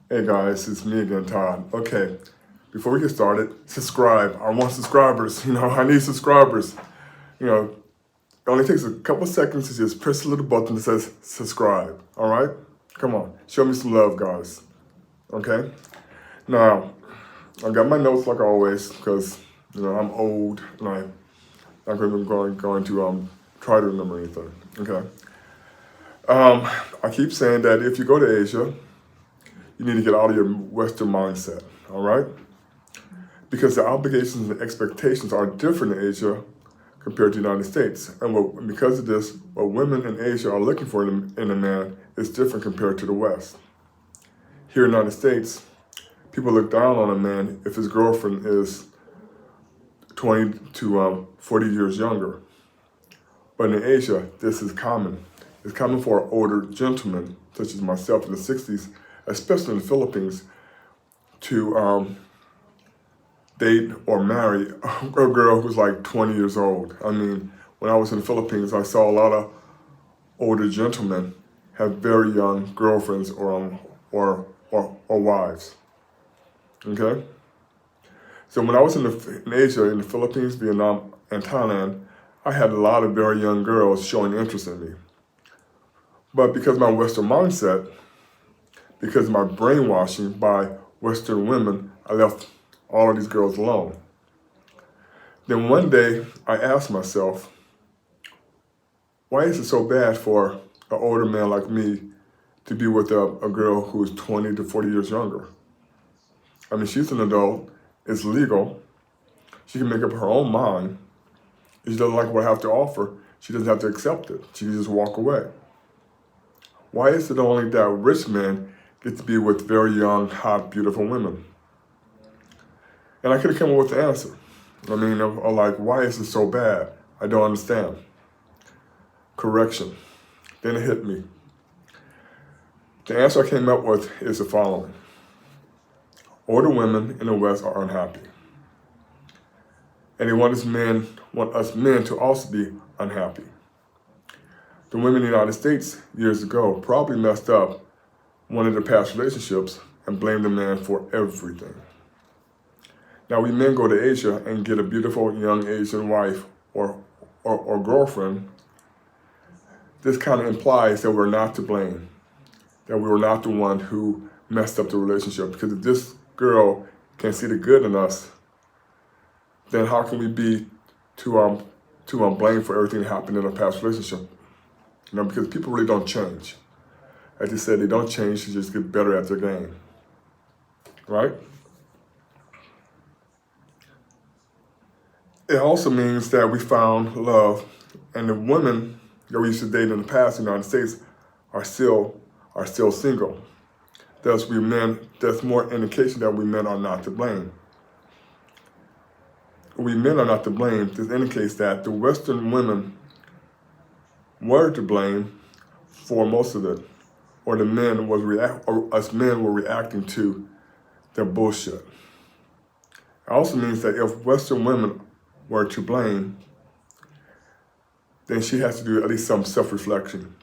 Hey guys, it's me again, Todd. Okay, before we get started, subscribe. I want subscribers. I need subscribers. You know, it only takes a couple seconds to just press the little button that says subscribe. All right? Come on, show me some love, guys. Okay? Now, I got my notes like always because I'm old and I'm not going to try to remember anything. Okay. I keep saying that if you go to Asia, you need to get out of your Western mindset. All right? Because the obligations and expectations are different in Asia compared to the United States. And because of this, what women in Asia are looking for in a man is different compared to the West. Here in the United States, people look down on a man if his girlfriend is 20 to 40 years younger. But in Asia, this is common. It's common for older gentlemen, such as myself in the 60s, especially in the Philippines, to date or marry a girl who's like 20 years old. I mean, when I was in the Philippines, I saw a lot of older gentlemen have very young girlfriends or wives. Okay? So when I was in Asia, in the Philippines, Vietnam, and Thailand, I had a lot of very young girls showing interest in me. But because of my Western mindset, because of my brainwashing by Western women, I left all of these girls alone. Then one day, I asked myself, why is it so bad for an older man like me to be with a girl who is 20 to 40 years younger? I mean, she's an adult, it's legal, she can make up her own mind. If she doesn't like what I have to offer, she doesn't have to accept it. She can just walk away. Why is it only that rich men get to be with very young, hot, beautiful women? And I could have come up with the answer. I mean, I'm like, why is it so bad? I don't understand. Correction. Then it hit me. The answer I came up with is the following. Older women in the West are unhappy. And they want us men to also be unhappy. The women in the United States years ago probably messed up one of their past relationships and blamed the man for everything. Now we men go to Asia and get a beautiful young Asian wife or girlfriend. This kind of implies that we're not to blame, that we were not the one who messed up the relationship. Because if this girl can see the good in us, then how can we be to blame for everything that happened in a past relationship? Because people really don't change. As you said, they don't change, they just get better at their game. Right? It also means that we found love, and the women that we used to date in the past in the United States are still single. Thus, there's more indication that we men are not to blame. We men are not to blame. This indicates that the Western women were to blame for most of it, or us men were reacting to their bullshit. It also means that if Western women were to blame, then she has to do at least some self-reflection.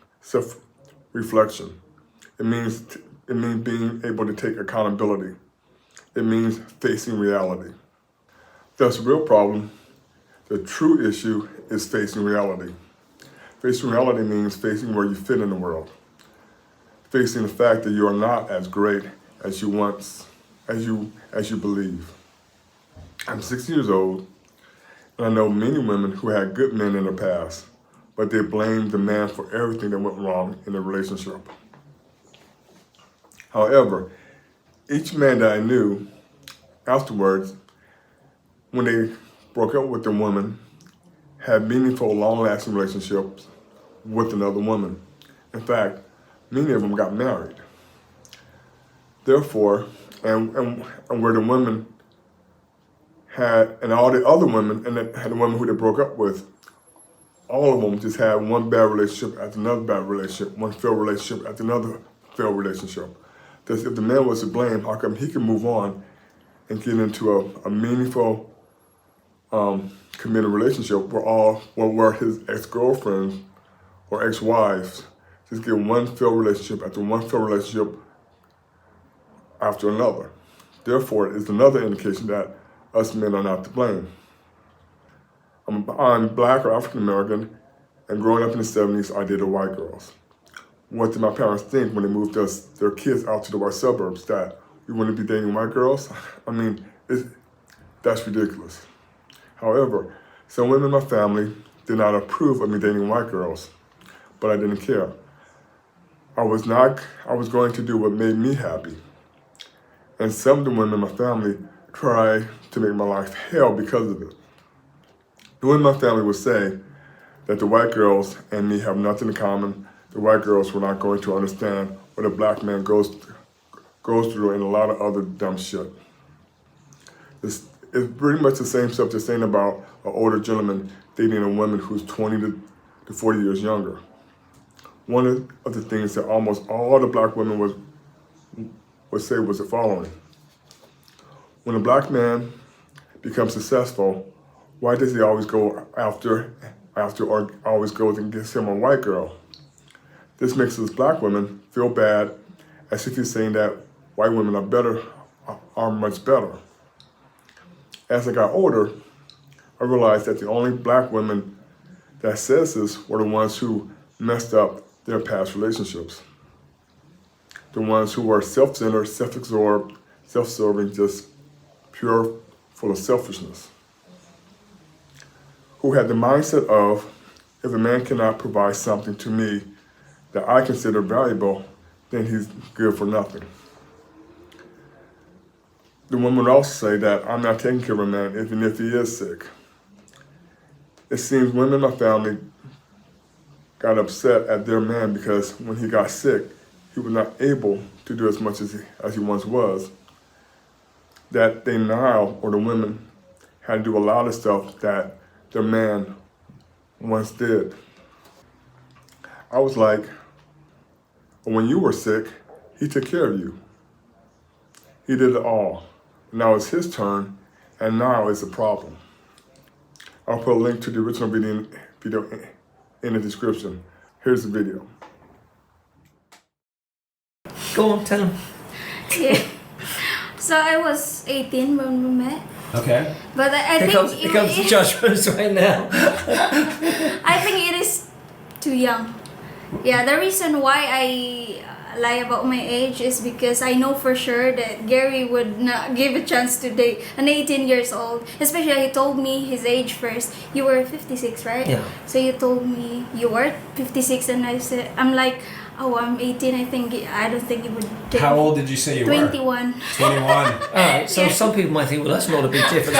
It means being able to take accountability. It means facing reality. That's the real problem. The true issue is facing reality. Facing reality means facing where you fit in the world. Facing the fact that you are not as great as you believe. I'm 60 years old, and I know many women who had good men in their past, but they blamed the man for everything that went wrong in the relationship. However, each man that I knew afterwards, when they broke up with the woman, had meaningful, long-lasting relationships with another woman. In fact, many of them got married. Therefore, and where the women had, and all the other women, and the women who they broke up with, all of them just had one bad relationship after another bad relationship, one failed relationship after another failed relationship. Because if the man was to blame, how come he can move on and get into a meaningful, committed relationship where his ex-girlfriends or ex-wives just get one failed relationship after one failed relationship after another. Therefore, it is another indication that us men are not to blame. I'm Black or African American, and growing up in the 70s, I dated white girls. What did my parents think when they moved their kids out to the white suburbs, that we wouldn't be dating white girls? I mean, that's ridiculous. However, some women in my family did not approve of me dating white girls, but I didn't care. I was going to do what made me happy. And some of the women in my family tried to make my life hell because of it. The women in my family would say that the white girls and me have nothing in common. The white girls were not going to understand what a black man goes through and a lot of other dumb shit. It's pretty much the same stuff they're saying about an older gentleman dating a woman who's 20 to 40 years younger. One of the things that almost all the black women would say was the following: when a black man becomes successful, why does he always go after or always goes and gets him a white girl? This makes us black women feel bad, as if he's saying that white women are much better. As I got older, I realized that the only black women that says this were the ones who messed up their past relationships. The ones who were self-centered, self-absorbed, self-serving, just pure, full of selfishness. Who had the mindset of, if a man cannot provide something to me that I consider valuable, then he's good for nothing. The woman would also say that I'm not taking care of a man even if he is sick. It seems women in my family got upset at their man because when he got sick, he was not able to do as much as he once was. That they now, or the women, had to do a lot of stuff that their man once did. I was like, when you were sick, he took care of you. He did it all. Now it's his turn, and now it's a problem. I'll put a link to the original video in the description. Here's the video. Go on, tell him. Yeah. So I was 18 when we met. Okay. But I think Here comes the judgments right now. I think it is too young. Yeah, the reason why I lie about my age is because I know for sure that Gary would not give a chance to date an 18 years old. Especially he told me his age first. You were 56, right? Yeah. So you told me you were 56 and I'm like, oh, I'm 18. I don't think he would date How me. old did you say you 21. were? 21. Alright, so some people might think, well, that's not a big difference,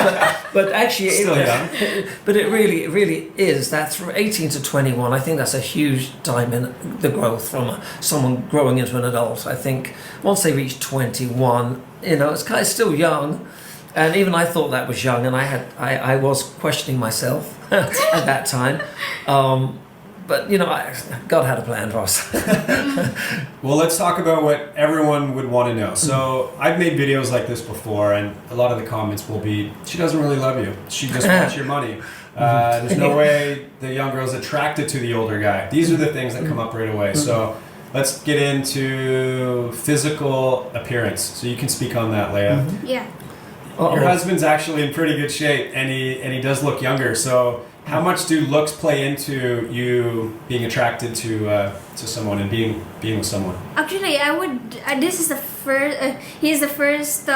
but actually, Still young. But it really is. That's from 18 to 21. I think that's a huge time in the growth from someone growing into an adult. I think once they reach 21, it's kind of still young, and even I thought that was young, and I was questioning myself at that time. But God had a plan for us. Well, let's talk about what everyone would want to know. So I've made videos like this before, and a lot of the comments will be, she doesn't really love you. She just wants your money. There's no way the young girl's attracted to the older guy. These are the things that come up right away. So let's get into physical appearance. So you can speak on that, Leah. Yeah. Your husband's actually in pretty good shape, and he does look younger. So how much do looks play into you being attracted to someone and being with someone? Actually, I would. This is the first. He's the first.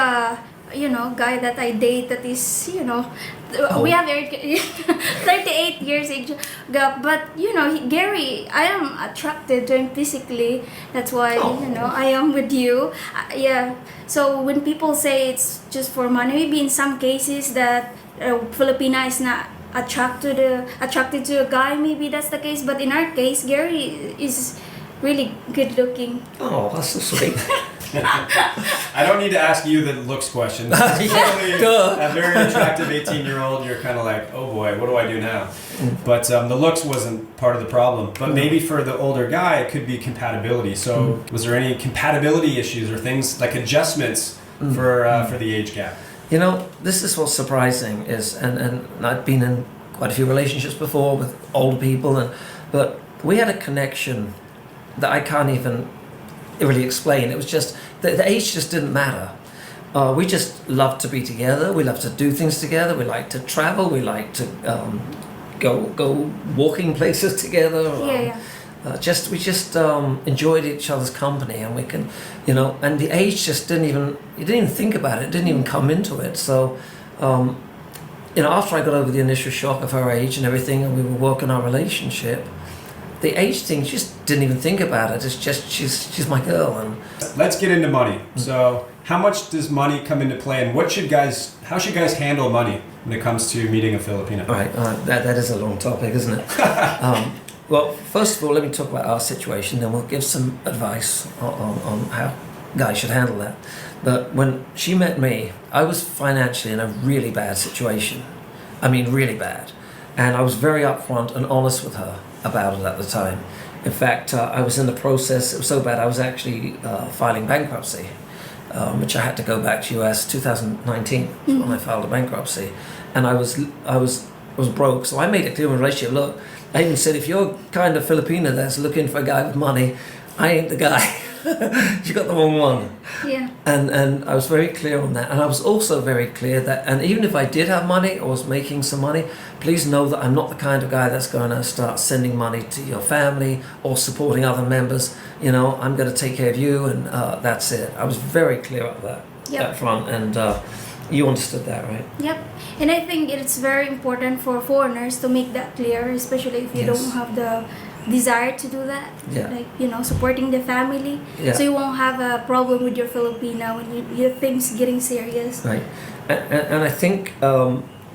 Guy that I date that is. We have 38 years age gap. But Gary, I am attracted to him physically. That's why I am with you. Yeah. So when people say it's just for money, maybe in some cases that Filipina is not attracted to a guy, maybe that's the case, but in our case Gary is really good looking. Oh, that's so sweet. I don't need to ask you the looks question. A very attractive 18-year-old, you're kind of like, oh boy, what do I do now? But the looks wasn't part of the problem. But maybe for the older guy, it could be compatibility. So was there any compatibility issues or things like adjustments for the age gap? This is what's surprising is, and I've been in quite a few relationships before with older people, but we had a connection that I can't even really explain. It was just the age just didn't matter. We just loved to be together. We loved to do things together. We liked to travel. We liked to go walking places together. We just enjoyed each other's company, and we can, and the age just you didn't even think about it. It didn't even come into it. So, after I got over the initial shock of her age and everything, and we were working our relationship, the age thing, just didn't even think about it. It's just she's my girl. And let's get into money. So, how much does money come into play, and how should guys handle money when it comes to meeting a Filipina? Right, that is a long topic, isn't it? Well, first of all, let me talk about our situation, then we'll give some advice on how guys should handle that. But when she met me, I was financially in a really bad situation. I mean, really bad. And I was very upfront and honest with her about it at the time. In fact, I was in the process, it was so bad, I was actually filing bankruptcy, which I had to go back to US 2019 when I filed a bankruptcy. And I was broke, so I made it clear in a relationship, look, I even said, if you're kind of Filipina that's looking for a guy with money, I ain't the guy. You got the wrong one. Yeah. And I was very clear on that. And I was also very clear that, and even if I did have money or was making some money, please know that I'm not the kind of guy that's going to start sending money to your family or supporting other members. I'm going to take care of you, and that's it. I was very clear of that up front, and you understood that, right? Yep. And I think it's very important for foreigners to make that clear, especially if you don't have the desire to do that. Yeah. Like, supporting the family. Yeah. So you won't have a problem with your Filipina when your things getting serious. Right. And I think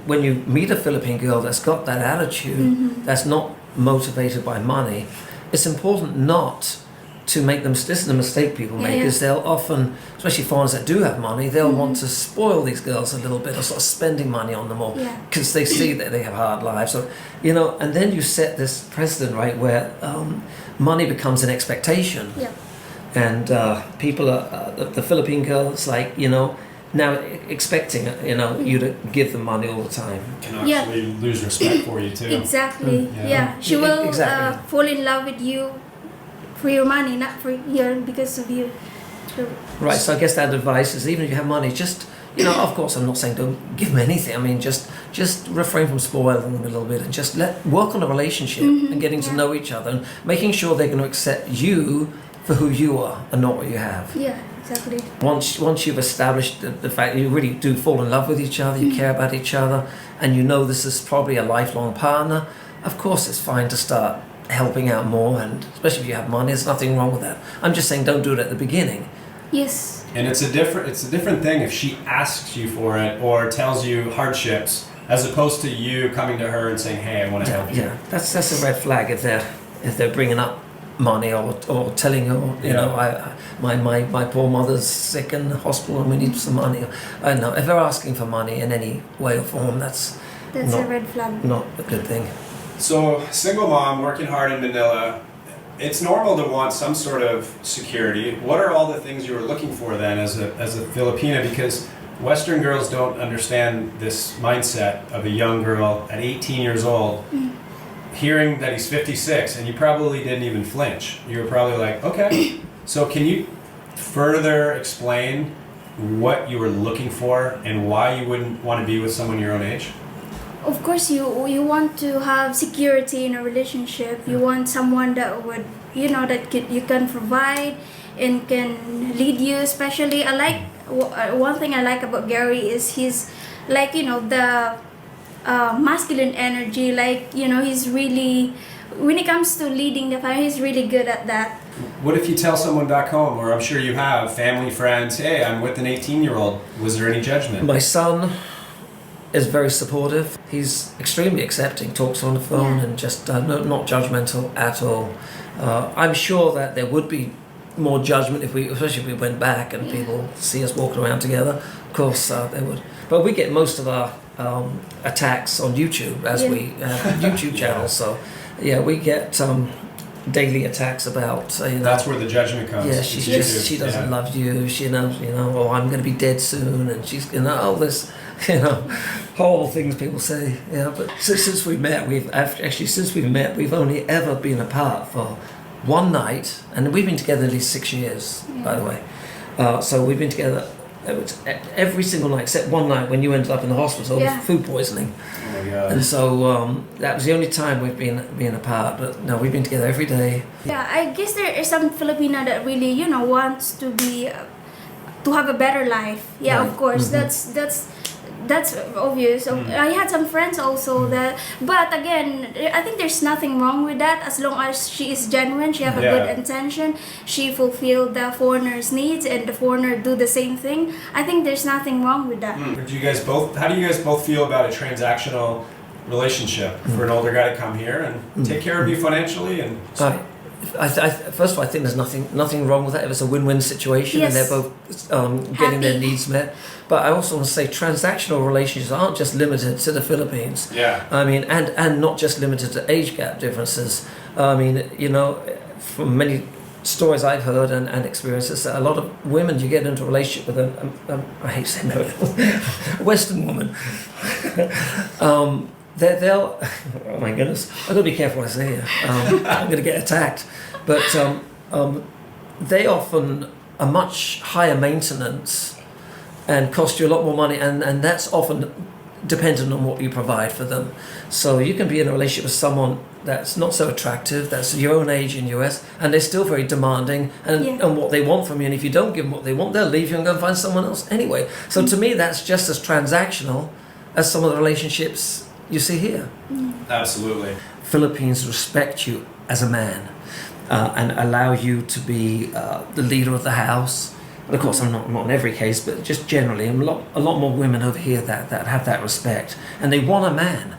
when you meet a Philippine girl that's got that attitude, that's not motivated by money, it's important not to make them. This is the mistake people make, is they'll often, especially foreigners that do have money, they'll want to spoil these girls a little bit, or sort of spending money on them, or because they see that they have hard lives. So, and then you set this precedent, right, where money becomes an expectation. Yeah. And people are, the Philippine girls, like, now expecting, you to give them money all the time. Can actually lose respect for you too. Exactly. She will fall in love with you for your money, not for because of you. Right. So I guess that advice is, even if you have money, just of course, I'm not saying don't give them anything. I mean, just refrain from spoiling them a little bit, and just work on a relationship and getting to know each other, and making sure they're going to accept you for who you are and not what you have. Yeah, exactly. Once you've established the fact you really do fall in love with each other, you care about each other, and this is probably a lifelong partner, of course it's fine to start helping out more, and especially if you have money, there's nothing wrong with that. I'm just saying, don't do it at the beginning. Yes. And it's a different thing if she asks you for it or tells you hardships, as opposed to you coming to her and saying, "Hey, I want to help you." Yeah, that's a red flag if they're bringing up money or telling her, my poor mother's sick in the hospital and we need some money. I know if they're asking for money in any way or form, that's a red flag. Not a good thing. So, single mom working hard in Manila, it's normal to want some sort of security. What are all the things you were looking for then as a Filipina? Because Western girls don't understand this mindset of a young girl at 18 years old, hearing that he's 56, and you probably didn't even flinch. You were probably like, okay. So can you further explain what you were looking for and why you wouldn't want to be with someone your own age? Of course, you want to have security in a relationship. You want someone that would, you can provide and can lead you. Especially, I like one thing I like about Gary is he's like, the masculine energy. Like, he's really, when it comes to leading the family, he's really good at that. What if you tell someone back home, or I'm sure you have, family, friends, hey, I'm with an 18-year-old. Was there any judgment? My son is very supportive. He's extremely accepting, talks on the phone, and just not judgmental at all. I'm sure that there would be more judgment especially if we went back and people see us walking around together. Of course, they would. But we get most of our attacks on YouTube, as we have YouTube channels. So, we get daily attacks about. That's where the judgment comes. Yeah, she doesn't love you. She knows, or I'm going to be dead soon, and she's, all this. Horrible things people say. But since we met, we've only ever been apart for one night, and we've been together at least 6 years, by the way. So we've been together every single night except one night when you ended up in the hospital with food poisoning. Oh my God. And so that was the only time we've been apart. But no, we've been together every day. Yeah, I guess there is some Filipina that really, you know, wants to be, to have a better life. Yeah, Right. of course, that's obvious. I had some friends also that, but again, I think there's nothing wrong with that as long as she is genuine. She have a good intention. She fulfill the foreigner's needs, and the foreigner do the same thing. I think there's nothing wrong with that. How do you guys both feel about a transactional relationship for an older guy to come here and take care of you financially and? First of all, I think there's nothing wrong with that if it's a win-win situation and they're both getting their needs met. But I also want to say transactional relationships aren't just limited to the Philippines. Yeah. I mean, and not just limited to age gap differences. I mean, you know, from many stories I've heard and experiences, that a lot of women, you get into a relationship with I hate saying American, Western woman. They'll oh my goodness, I've got to be careful what I say here. I'm going to get attacked. But they often are much higher maintenance and cost you a lot more money, and that's often dependent on what you provide for them. So you can be in a relationship with someone that's not so attractive, that's your own age in US, and they're still very demanding and what they want from you, and if you don't give them what they want, they'll leave you and go and find someone else anyway. So to me, that's just as transactional as some of the relationships you see here. Absolutely. Philippines respect you as a man and allow you to be the leader of the house. And of course, I'm not in every case, but just generally, a lot more women over here that have that respect, and they want a man.